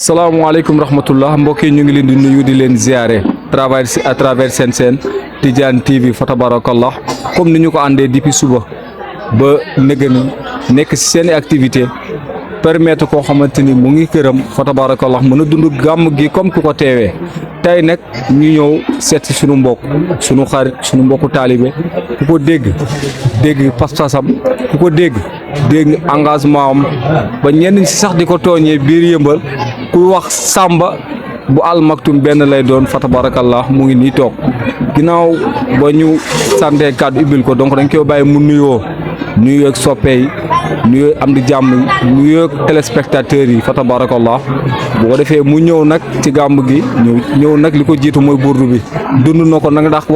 salaamaaleykum rahmatullah mbokk yi ñu ngi leen di nuyu di leen ziare à travers seen chaîne Tidiane TV fa tabarakallah comme ni ñu ko àndee depuis suba ba nëgëni nekk ci seen activité permettre koo xamante ni mu ngi këram fa tabarakallah mën a dund gàmm gi comme ku ko teewee tey nag ñu ñëw seet si sunu mbokk sunu xarit sunu mbokku taalibe ku ko dégg pas-pasam ku ko dégg engagement am ba ñenn si sax di ko tooñee biir Yëmbal ku wax Samba bu Al Maktoum benn lay doon fa tabarakallah mu ngi nii toog ginnaaw ba ñu santee kàddu ubbil ko donc dañ koy bàyyi mu nuyoo ak soppe yi nuyoo am di jàmm yi nuyoo ak téléspectateurs yi fa tabarakallah bu ko defee mu ñëw nag ci gàmb gi ñëw nag li ko jiitu mooy burdu bi dund na ko nag ndax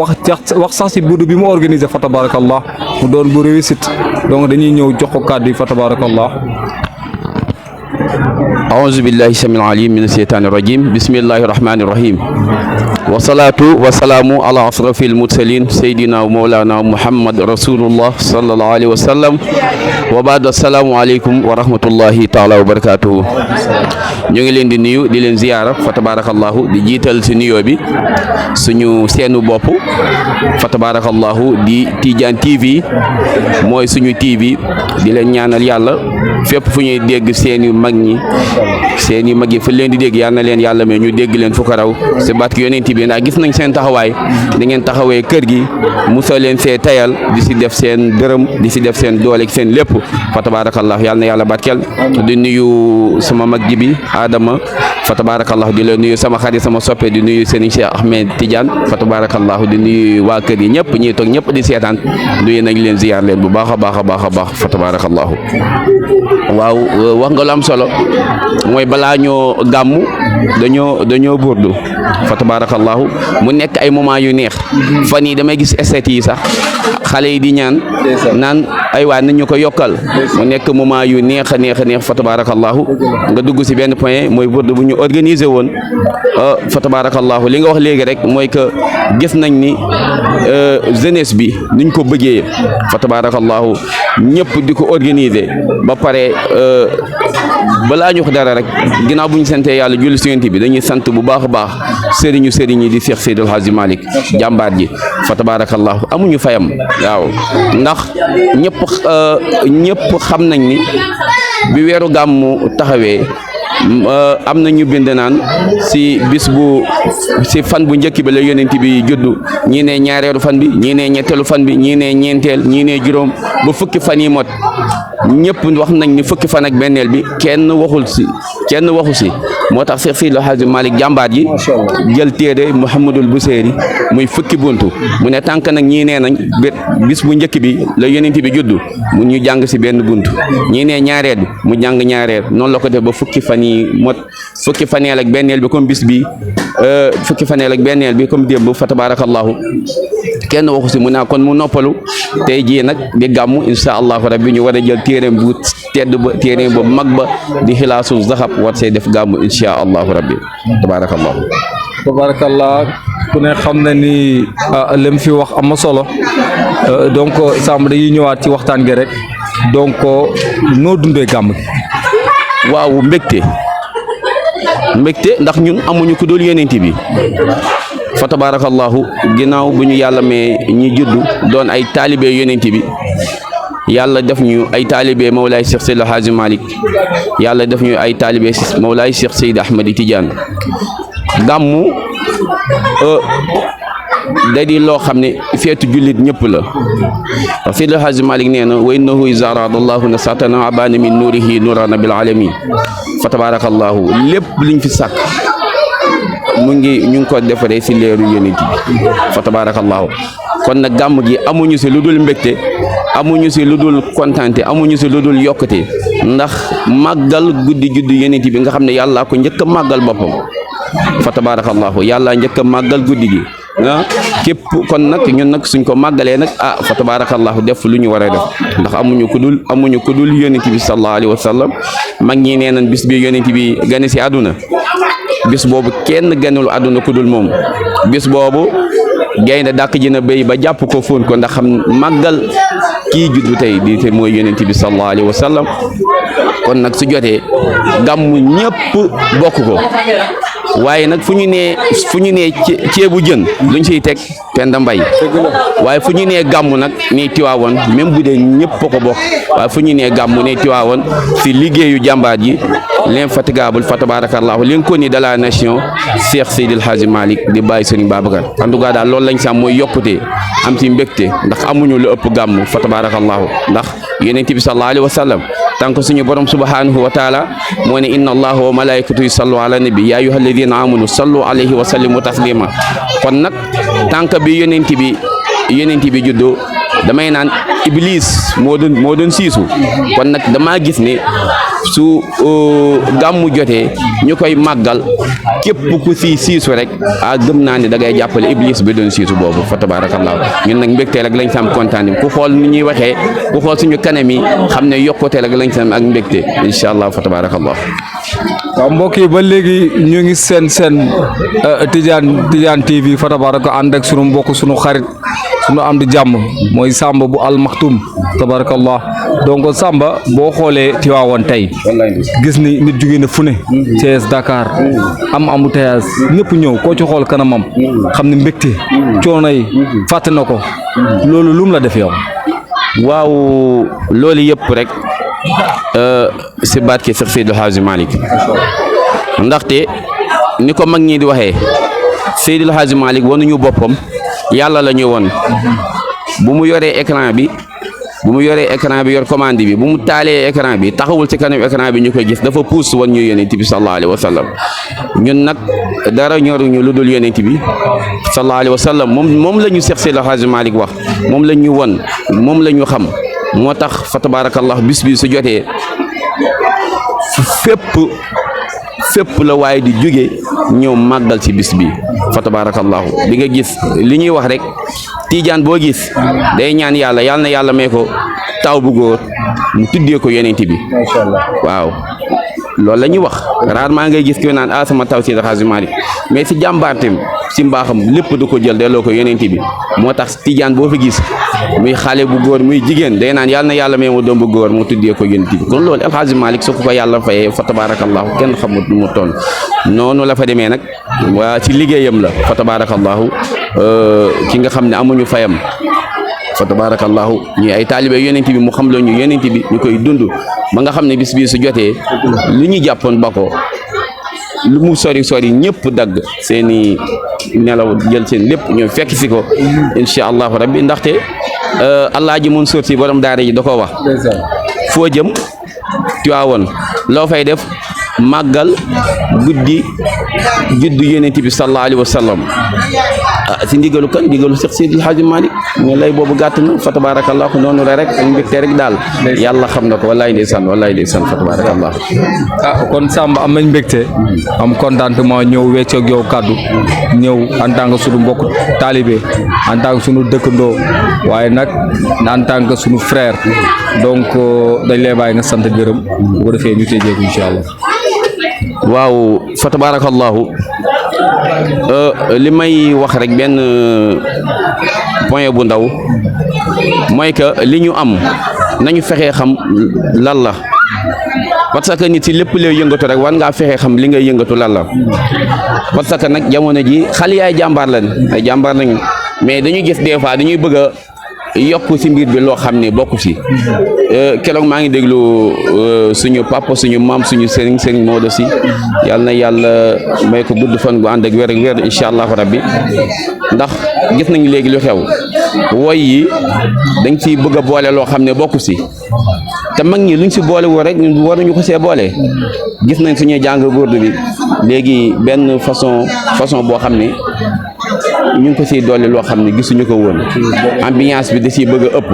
wax sax si burdu bi mu organisé fa tabarakallah mu doon bu réussite donc dañuy ñëw jox ko kàddu yi fa tabarakallah. أعوذ بالله السميع العليم من الشيطان الرجيم بسم الله الرحمن الرحيم والصلاة والسلام على أشرف المرسلين سيدنا ومولانا محمد رسول الله صلى الله عليه وسلم وبعد السلام عليكم ورحمة الله تعالى وبركاته ñu ngi leen di nuyu di leen ziyaara fa tabarakallahu di jiital si nuyoo bi suñu seenu bopp fa tabarakallahu di Tidiane TV mooy suñu TV di leen ñaanal yàlla fépp fu ñuy dégg seeni mag ñi seeni mag yi fa leen di dégg yal na leen yàlla mais ñu dégg leen fu ko raw si barke yonent bi ndax gis nañ seen taxawaay di ngeen taxawee kër gi musal leen fee tayal di si def seen dërëm di si def seen doole ak seen lépp fa tabarakallahu yal na yàlla barkeel di nuyu sama mag ji bi Adama fa tabarakallahu di la nuyu sama xarit sama soppe di nuyu Serigne Cheikh Ahmed Tidiane fa tabarakallahu di nuyu waa kër yi ñëpp ñiy toog ñëpp di seetaan nuyu nañ leen ziyaar leen bu baax a baax fa tabarakallahu waaw wax nga lu am solo mooy balaa ñoo gàmmu dañoo burdu fa tabarakallahu mu nekk ay moment yu neex fan yi damay gis esthète yi sax xale yi di ñaan naan ay waa nañ ñu ko yokkal mu nekk moment yu neex a neex fa tabarakallahu nga dugg si benn point mooy burdu bu ñu organisé woon fa tabarakallahu li nga wax léegi rek mooy que gis nañ ni jeunesse bi niñ ko bëggee fa tabarakallahu ñëpp di ko organiser ba pare balaa ñu ko dara rek ginnaaw bu ñu santee yàlla julli si yonent bi dañuy sant bu baax a baax sëriñ yi di Cheikh Seydil Hadji Malick jàmbaar ji fa tabarakallahu amuñu fayam waaw ndax ñëpp xam nañ ni bi weeru gàmmu taxawee am na ñu bind naan si fan bu njëkk bi la yonent bi juddu ñii ne ñaareelu fan bi ñii ne ñetteelu fan bi ñii ne ñeenteel ñii ne juróom ba fukki fan yi mot ñëpp wax nañ ni fukki fan ak benneel bi kenn waxu si moo tax Cheikh Seydil Hadji Malick jàmbaar ji jël téere Mouhamadul Buseyri muy fukki buntu mu ne tànk nag ñii nee nañ bis bu njëkk bi la yonent bi juddu mu ñu jàng si benn buntu ñii ne ñaareel bi mu jàng ñaareel noonu la ko def ba fukki fan yi mot fukki faneel ak benneel bi comme bis bi fukki faneel ak benneel bi comme démb fa tabarakallahu kenn waxu si mu naa kon mu noppalu tey jii nag di gàmmu insha allahu rabbi ñu war a jël téereem bu tedd ba téereem bu mag ba di xilaasu zahab war see def gàmmu insha allahu rabbi tabarakallahu ku ne xam na ni lim fi wax am na solo donc Samb dañuy ñëwaat ci waxtaan gi rek donc noo dundee gàmm gi. waaw mbégte ndax ñun amuñu ku dul yonent bi fa tabarakallahu ginnaaw bu ñu yàlla mee ñi juddu doon ay taalibe yonent bi yàlla def ñu ay taalibe Mawlaay Cheikh Seydil Hadji Malick yàlla def ñu ay taalibe Mawlaay Cheikh Seydi Ahmad Tidiane gàmmu da di loo xam ne feetu jullit ñëpp la ndax Seydi Hadji Malick nee na wa innahu iza arada allahu nasatana abana min nuurihi nuurana bil alamin fa tabarakallahu lépp liñ fi sàkk ñu ngi ko defaree si leeru yonent bi fa tabarakallahu kon nag gàmm gi amuñu si lu dul mbégte amuñu si lu dul kontante amuñu si lu dul yokkute ndax màggal guddi juddu yonent bi nga xam ne yàlla ko njëkk a màggal boppam fa tabarakallahu yàlla njëkk a màggal guddi gi képp kon nag ñun nag suñ ko màggalee nag fa tabarakallahu def lu ñu war a def ndax amuñu ku dul yonent bi sallallahu alayhi wa sallam mag ñi nee nañ bis bi yonent bi gane si àdduna bis boobu kenn ganul àdduna ku dul moom bis boobu gaynde dàq ji na béy ba jàpp ko fóon ko ndax xam màggal kii juddu tey di te mooy yonent bi sallallahu alayhi wa sallam kon nag su jotee gàmmu ñëpp bokk ko waaye nag fu ñu nee ceebu jën luñ siy teg Penda Mbaye waaye fu ñu nee gàmmu nag nii Tiwaawoon même bu dee ñëpp ko bokk waaye fu ñu nee gàmmu nii Tiwaawoon si liggéeyu jàmbaar ji l'infatigable fa tabarakallahu l'inconnu de la nation Cheikh Seydil Hadji Malick di bàyyi Serigne Babacar en tout cas daal loolu lañ sam mooy yokkute am ci mbégte ndax amuñu lu ëpp gàmmu fa tabarakallahu ndax yonent bi sallallahu alayhi wa sallam tànk suñu borom subhanahu wa taala moo ne inna allaha wa malaikatu yusallu ala nabi ya ayyuha alladina amanu sallu alayhi wa sallimu taslima kon nag tànk bi yonent bi juddoo damay naan iblis moo doon siisu kon nag damaa gis ne su gàmmu jotee ñu koy màggal képp ku si siisu rek gëm naa ne da ngay jàppale iblis bi doon siisu boobu fa tabarakallahu ñun nag mbégte rek lañ sam kontaan ku xool ni ñuy waxee ku xool suñu kanam yi xam ne yokkute rek lañ sam ak mbégte incha allah fa tabarakallahu waaw mbokk yi ba léegi ñu ngi seen Tidiane TV fa tabaraka ànd ak sunu mbokk sunu xarit sunu am di jàmm mooy Samba bu Al Maktoum tabarakallah donc Samba boo xoolee Tiwaawoon tey gis ni nit jóge na fu ne Thiès Dakar am embouteillage ñëpp ñëw koo ci xool kanamam xam ne mbégte coono yi fàtte na ko loolu lum la def yow. waaw loolu yëpp rek si baat ki Seex Seydil Hadji Malick ndaxte ni ko mag ñi di waxee Seydil Hadji Malick wanuñu boppam yàlla la ñu woon bu mu yoree écran bi yor commande bi bu mu taalee écran bi taxawul ci kanam écran bi ñu koy gis dafa puus woon ñu yonent bi sallallahu alayhi wa sallam ñun nag dara ñoruñu lu dul yonent bi sallallahu alayhi wa sallam moom la ñu Seex Seydil Hadji Malick wax moom la ñu won moom la ñu xam moo tax fa tabarakallah bis bi su jotee fépp la waaye di jóge ñëw màggal ci bis bi fa tabarakallahu di nga gis li ñuy wax rek tiijaan boo gis day ñaan yàlla na yàlla may ko taw bu góor mu tuddee ko yonent bi waaw loolu la ñuy wax rarement ngay gis ki naan sama taw Seydil Hadji Malick mais si jàmbaartem si mbaaxam lépp du ko jël delloo ko yonent bi moo tax tijaan boo fi gis muy xale bu góor muy jigéen day naan yàlla na yàlla may mu doom bu góor mu tuddee ko yonent bi kon loolu El Hadji Malick su ko yàlla fayee fa tabarakallahu kenn xamut nu mu toll noonu la fa demee nag waa ci liggéeyam la fa tabarakallahu ki nga xam ne amuñu fayam fa tabarakallahu ñi ay taalibe yonent bi mu xam la ñu yonent bi ñu koy dund ba nga xam ne bis bii su jotee li ñu jàppoon ba ko lu mu sori ñëpp dagg seeni nelaw jël seen lépp ñoo fekk si ko incha allahu rabbi ndaxte Alaaji Mansour Si borom daara ji da ko wax foo jëm Tiwaawoon loo fay def màggal guddi juddu yonent bi sallallahu alayhi wa sallam si ndigalu kan ndigalu Seex Seydil Hadji Malick ñu lay boobu gàtt na fa tabarakallah noonu la rek mbégte rek daal yàlla xam na ko wallaay ndeysaan fa tabarakallah kon Samba am nañ mbégte am contentement ñëw weccoog yow kàddu ñëw en tant que suñu mbokk taalibe en tant que suñu dëkkandoo waaye nag en tant que suñu frère donc dañ lay bàyyi nga sant gërëm bu ko defee ñu tëjeeku incha allah. waaw fa tabarakallahu li may wax rek benn point bu ndaw mooy que li ñu am nañu fexee xam lan la parce que nit si lépp lay yëngatu rek war ngaa fexee xam li ngay yëngatu lan la parce que nag jamono ji xale yaay jàmbaar lañu mais dañuy gis des fois dañuy bëgg a yokk si mbir bi loo xam ne bokku si keroog maa ngi déglu suñu papa suñu maam suñu sëriñ Maodo si yàlla na yàlla may ko gudd fan gu ànd ak wér incha allahu rabbi ndax gis nañu léegi lu xew woy yi dañ ci bëgg a boole loo xam ne bokku si te mag ñi luñ si boole woo rek waruñu ko see boole gis nañ suñuy jàng góordu bi léegi benn façon boo xam ne ñu ngi ko siy dolli loo xam ne gisuñu ko woon ambiance bi da siy bëgg a ëpp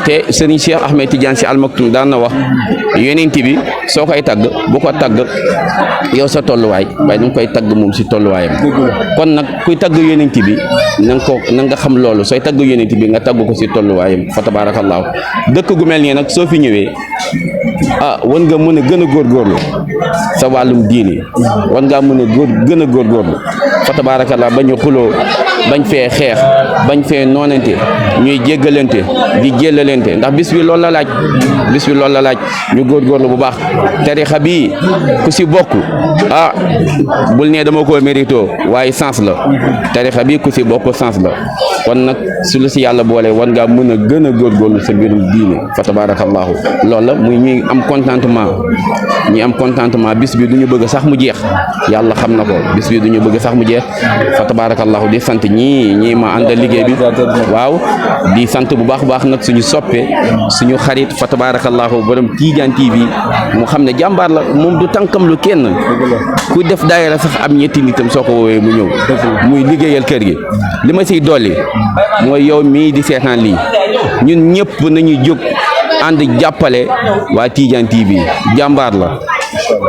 te Serigne Cheikh Ahmed Tidiane Sy Al Maktoum daan na wax yonent bi soo koy tagg bu ko tagg yow sa tolluwaay waaye danga koy tagg moom si tolluwaayam kon nag kuy tagg yonent bi na nga xam loolu sooy tagg yonent bi nga tagg ko si tolluwaayam fa tabaarakallaahu dëkk gu mel nii nag soo fi ñëwee wan nga mën a gën a góorgóorlu sa wàllum diini wan ngaa mën a gën a góorgóorlu fa tabaarakallaahu bañ a xuloo bañ fee xeex bañ fee noonante ñuy jéggalante di jéllalante ndax bis bi loolu la laaj ñu góorgóorlu bu baax tarixa bi ku si bokk bul ne dama ko mérito waaye sens la tarixa bi ku si bokk sens la kon nag su la si yàlla boole war ngaa mën a gën a góorgóorlu sa mbirum diine fa tabarakallahu loolu la muy ñuy am contentement bis bi du ñu bëgg sax mu jeex yàlla xam na ko bis bi du ñu bëgg sax mu jeex fa tabarakallahu di sant ñii ma àndal liggéey bi waaw di sant bu baax nag suñu soppe suñu xarit fa tabarakallahu borom Tidiane TV mu xam ne jàmbaar la moom du tànkam lu kenn ku def daayira sax am ñetti nitam soo ko woowee mu ñëw muy liggéeyal kër gi li ma siy dolli mooy yow mii di seetaan lii ñun ñëpp nañu jóg ànd jàppale waa Tidiane TV jàmbaar la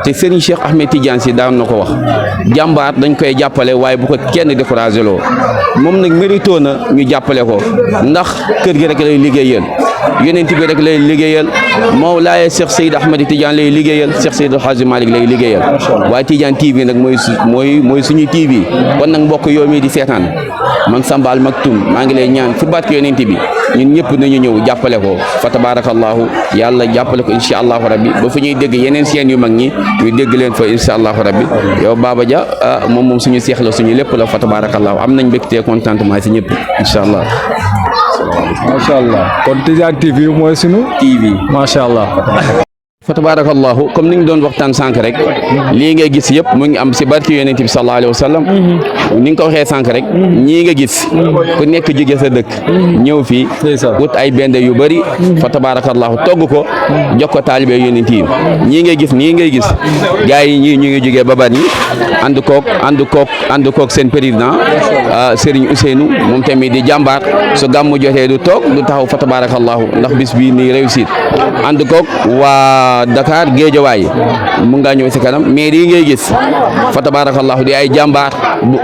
te Serigne Cheikh Ahmed Tidiane Sy daan na ko wax jàmbaar dañ koy jàppale waaye bu ko kenn découragé loo moom nag mérito na ñu jàppale ko ndax kër gi rek lay liggéeyal yonent bi rek lay liggéeyal Mawlaaya Cheikh Seyd Ahmed Tidiane lay liggéeyal Cheikh Seyd Hadji Malick lay liggéeyal waaye Tidiane TV nag mooy suñu TV kon nag mbokk yow mii di seetaan man Samba Al Maktoum maa ngi lay ñaan ci barke yonent bi ñun ñëpp nañu ñëw jàppale ko fa tabarakallahu yàlla jàppale ko insha allahu rabbi ba fu ñuy dégg yeneen seen yu mag ñi ñu dégg leen fa insha allahu rabbi yow Baba Dia moom suñu seex la suñu lépp la fa tabarakallahu am nañ mbégte contentement si ñëpp insha allah macha allah kon Tidiane TV mooy sunu TV macha allah. fa tabarakallahu comme ni ñu doon waxtaan sànq rek lii ngay gis yëpp mu ngi am si barki yonent bi sallallahu alayhi wa sallam ni nga ko waxee sànq rek ñii nga gis ku nekk jóge sa dëkk ñëw fii wut ay bende yu bëri fa tabarakallahu togg ko jox ko taalibe yonent yi nii ngay gis gars yi ñii ñu ngi jógee baban yi ànd kook seen président Serigne Ousseynou moom tamit di jàmbaar su gàmmu jotee du toog du taxaw fa tabarakallahu ndax bis bii nii réussir ànd kook waa Dakar Géejawaay mu nga ñëw si kanam mais yi ngay gis fa tabarakallahu di ay jàmbaar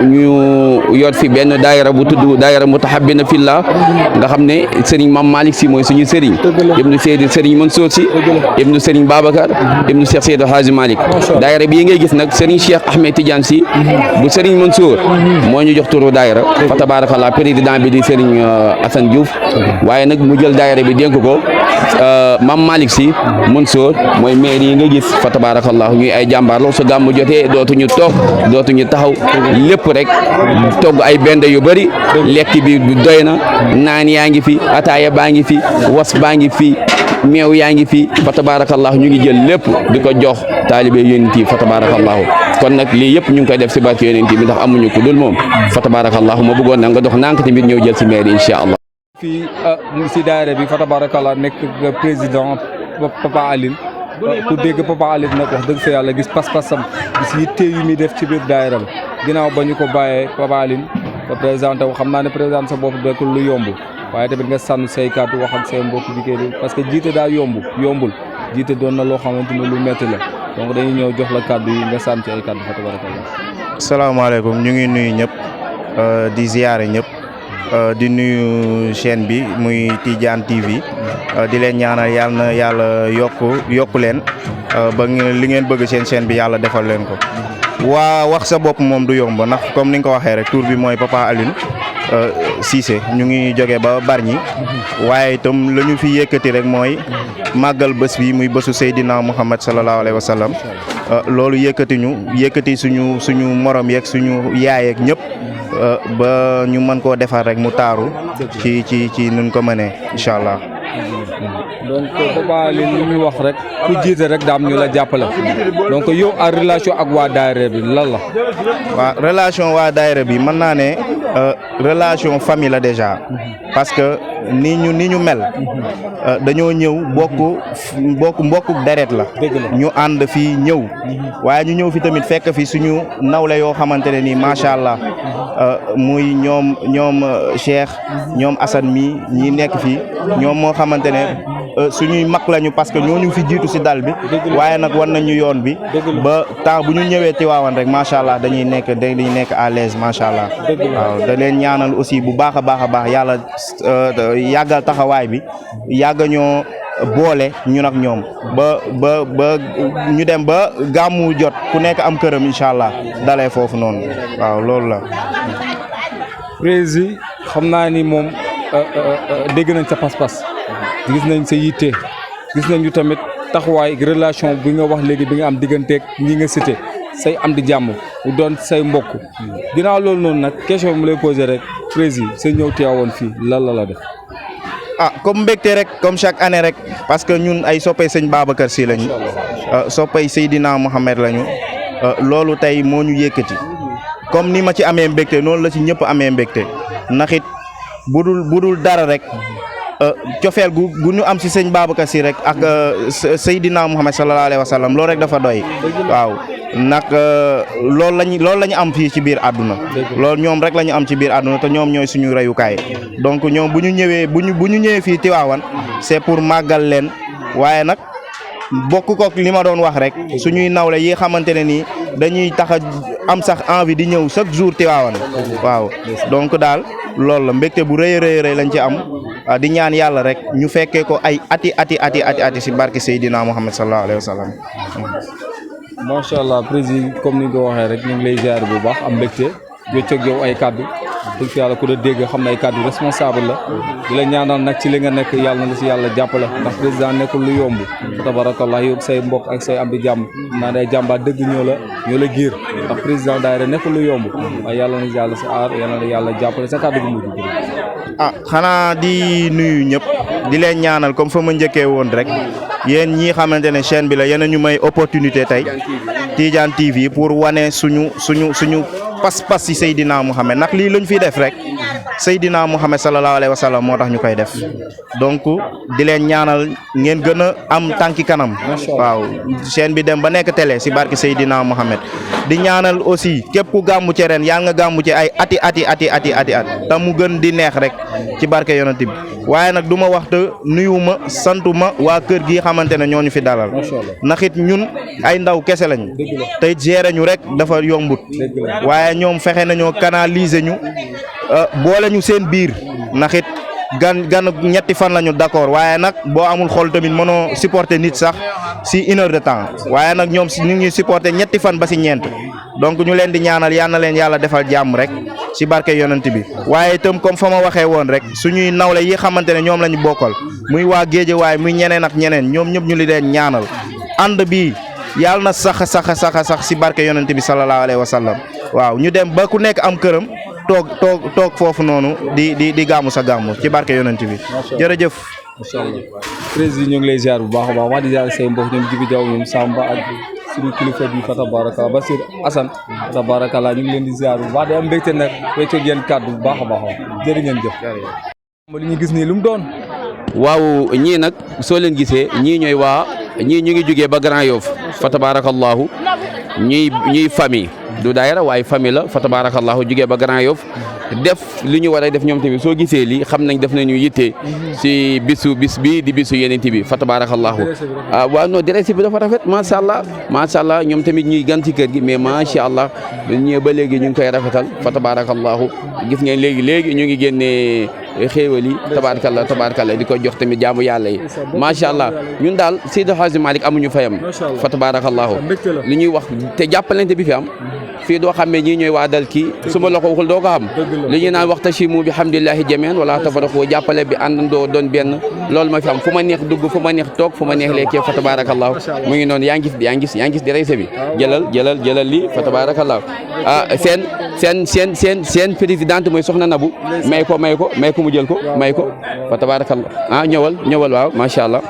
ñu yor fi benn daayira bu tudd daayira mutahabbina fillah nga xam ne Serigne Mame Malick Sy mooy suñu Serigne ibnu Serigne Mansour Sy ibnu Serigne Babacar ibnu Cheikh Seydou Hadji Malick daayira bi ngay gis nag Serigne Cheikh Ahmed Tidiane Sy bu Serigne Mansour moo ñu jox turu daayira fa tabarakallah président bi di Serigne Assane Diouf waaye nag mu jël daayira bi dénk ko Mame Malick Sy Mansour mooy maire yi nga gis fa tabarakallah ñuy ay jàmbaar lool su gàmmu jotee dootuñu toog dootuñu taxaw lépp rek togg ay bende yu bëri lekk bi doy na naan yaa ngi fi ataaya baa ngi fi was baa ngi fi meew yaa ngi fi fa tabarakallah ñu ngi jël lépp di ko jox taalibe yonent yi fa tabarakallahu kon nag lii yëpp ñu ngi koy def si barke yonent bi ndax amuñu ko dul moom fa tabarakallahu ma bëggoon na nga dox nank tamit ñëw jël si maire insha allah fii si daayira bi fa tabarakallah nekk président Papa Aline ku dégg Papa Aline nag wax dëgg fa yàlla gis pas-pasam gis yitte yu muy def ci biir daayira bi ginnaaw ba ñu ko bàyyee Papa Aline ba présenté wu xam naa ne présenté sa bopp nekkul lu yomb waaye tamit nga sànni say kàddu wax ak say mbokk jigéen parce que jiite daa yombul jiite doon na loo xamante ne lu metti la donc dañuy ñëw jox la kàddu yi nga sànni ci ay kàddu fa tabarakallah. asalaamaaleykum ñu ngi nuyu ñëpp di ziyaare ñëpp di nuyu chaîne bi muy Tidiane TV di leen ñaanal yàlla na yàlla yokku leen ba li ngeen bëgg seen chaîne bi yàlla defal leen ko. waa wax sa bopp moom du yomb ndax comme ni nga ko waxee rek tur bi mooy Papa Aline Cissé ñu ngi jóge ba Bargny waaye itam la ñu fi yëkkati rek mooy màggal bés bi muy bésu Seydina Muhammad sallallahu alayhi wa sallam loolu yëkkati suñu morom yeeg suñu yaay ak ñëpp ba ñu mën koo defar rek mu taaru ci nuñ ko mënee incha allah. donc Papa li muy wax rek ku jiite rek daam ñu la jàppale donc yow ak relation ak waa daayira bi lan la. waaw relation waa daayira bi mën naa ne relation famille la déjà parce que ni ñu mel dañoo ñëw mbokku deret la ñu ànd fii ñëw waaye ñu ñëw fi tamit fekk fi suñu nawle yoo xamante ne nii macha allah muy ñoom Cheikh ñoom Assane mi ñi nekk fii ñoom moo xamante ne suñuy mag lañu parce que ñooñu fi jiitu si dal bi waaye nag war nañu yoon bi ba temps bu ñu ñëwee Tiwaawan rek macha allah dañuy nekk à l'aise macha allah waaw da leen ñaanal aussi bu baax a baax yàlla yàggal taxawaay bi yàgg ñoo boole ñun ak ñoom ba ñu dem ba gàmmu jot ku nekk am këram incha allah dalee foofu noonu waaw loolu la. président xam naa ni moom dégg nañ sa pas-pas gis nañ sa yitte gis nañ ñu tamit taxawaay relation bi nga wax léegi bi nga am digganteeg ñi nga cité say am di jàmm mu doon say mbokk ginnaaw loolu noonu nag question bi mu lay posé rek président sa ñëw teewoon fii lan la def. Comme mbégte rek comme chaque année rek parce que ñun ay soppay sëñ Babacar Sy lañu soppay Seydina Mohamed lañu loolu tey moo ñu yëkkati comme ni ma ci amee mbégte noonu la ci ñëpp amee mbégte ndax it budul dara rek cofeel gu ñu am ci sëñ Babacar Sy rek ak Seydina Mohamed sallallahu alayhi wa sallam loolu rek dafa doy waaw nag loolu la ñu am fii ci biir àdduna loolu ñoom rek la ñu am ci biir àdduna te ñoom ñooy suñu reyukaay donc ñoom bu ñu ñëwee fii Tiwaawan c'est pour màggal leen waaye nag bokk kook li ma doon wax rek suñuy nawle yi xamante ne nii dañuy tax a am sax envie di ñëw chaque jour Tiwaawan waaw donc daal loolu la mbégte bu rëy rëy lañ ci am di ñaan yàlla rek ñu fekkee ko ay ati si barke Seydina Muhammad sallallahu alayhi wa sallam. macha allah président comme ni nga ko waxee rek ñu ngi lay ziar bu baax am mbégte joccoog yow ay kaddu dëgg fi yàlla ku la dégg xam ne ay kaddu responsable la di la ñaanal nag ci li nga nekk yàlla na la si yàlla jàppale ndax président nekkul lu yomb tabarakallah yow say mbokk ak say am di jàmm naa day jàmbaat dëgg ñoo la giir ndax président daayira nekkul lu yomb waaye yàlla na yàlla si aar yàlla na yàlla jàppale sa kaddu gu mujj xanaa di nuyu ñëpp di leen ñaanal comme fa ma njëkkee woon rek yéen ñii xamante ne chaîne bi la yéen a ñu may opportunité tey Tidiane TV pour wane suñu pas-pas ci Seydina Mohamed ndax lii luñ fi def rek Seydina Mohamed sallallahu alayhi wa sallam moo tax ñu koy def donc di leen ñaanal ngeen gën a am tànki kanam waaw chaîne bi dem ba nekk télé ci barke Seydina Mohamed di ñaanal aussi képp ku gàmmu ci ren yàlla nga gàmmu ci ay ati te mu gën di neex rek ci barke yonent bi waaye nag du ma wax te nuyuma santuma waa kër gi xamante ne ñoo ñu fi dalal ndax it ñun ay ndaw kese lañu tey gérer ñu rek dafa yombut waaye ñoom fexe nañoo canaliser ñu boole ñu seen biir ndax it gan ñetti fan lañu d'accord waaye nag boo amul xol tamit mënoo supporter nit sax si 1 heure de temps waaye nag ñoom ñu ngi supporter ñetti fan ba si ñeent donc ñu leen di ñaanal yal na leen yàlla defal jàmm rek ci barke yonent bi waaye itam comme fa ma waxee woon rek suñuy nawle yi xamante ne ñoom la ñu bokkal muy waa Géejawaay muy ñeneen ak ñeneen ñoom ñëpp ñu li leen ñaanal ànd bi yàlla na sax ci barke yonent bi sallallahu alayhi wa sallam waaw ñu dem ba ku nekk am këram toog foofu noonu di gàmmu sa gàmmu ci barke yonent bi jërëjëf. macha allah président ñu ngi lay ziar bu baax a baax wax di ziar say mbokk ñoom Jibi Jaw ñoom Samba ak suñu kilifa bi fa tabarakallah Basir Assane tabarakallah ñu ngi leen di ziar bu baax di am mbégte nag weccoog yéen kàddu bu baax a baax jërë ngeen jëf. li ñu gis nii lu mu doon. waaw ñii nag soo leen gisee ñii ñu ngi jógee ba Grand Yoff fa tabarakallahu ñuy famille du daayira waaye famille la fa tabarakallahu jógee ba Grand Yoff def li ñu war a def ñoom tamit soo gisee lii xam nañ def nañu yitte si bis bi di bisu yeneen bi fa tabarakallahu waaw non dress bi dafa rafet macha allah ñoom tamit ñuy gan ci kër gi mais macha allah ñëw ba léegi ñu ngi koy rafetal fa tabarakallahu gis ngeen léegi ñu ngi génnee xéewal yi tabarakallah di ko jox tamit jaamu yàlla yi macha allah ñun daal Seydi Hadji Malick amuñu fayam fa tabarakallahu li ñuy wax te jàppalante bi fi am fii doo xamee ñii ñooy waa dal kii su ma la ko waxul doo ko xam li ñuy naan waxtasimu bi hamdillahi jami'an wala tafarraqu jàppale bi àndandoo doon benn loolu ma fi am fu ma neex dugg fu ma neex toog fu ma neex lekkee fa tabarakallahu mu ngi noonu yaa ngi gis di reyse bi jëlal lii fa tabarakallahu seen présidente mooy soxna Nabu may ko mu jël ko may ko fa tabarakallahu ñëwal waaw macha allah